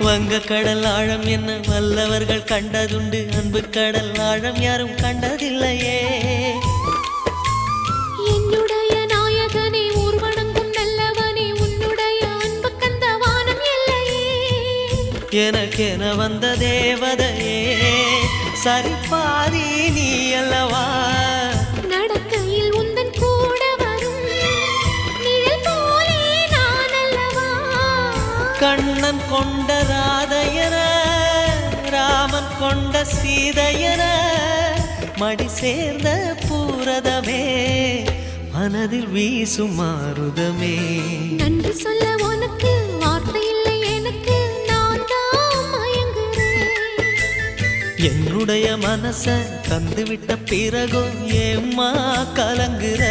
வங்க கடல் ஆழம் என்ன வல்லவர்கள் கண்டதுண்டு, அன்பு கடல் ஆழம் யாரும் கண்டதில்லையே. என்னுடைய நாயகனே ஊர்வணங்கும் நல்லவனே, உன்னுடைய அன்பு கந்த வானம் எல்லையே. எனக்கென வந்த தேவதையே சரிபாதி நீ அல்லவா. நடக்கையில் உந்தன் கூட வரும் நிழல் போலே நான் அல்லவா. கண்ணன் கொண்ட ராதையர ராமன் கொண்ட சீதையர மடி சேர்ந்த பூரதமே மனதில் வீசும் மாருதமே. நன்றி சொல்ல உனக்கு வார்த்தை இல்லை எனக்கு, நான் தான் மயங்குறேன். என்னுடைய மனச தந்துவிட்ட பிறகும் ஏம்மா கலங்குற.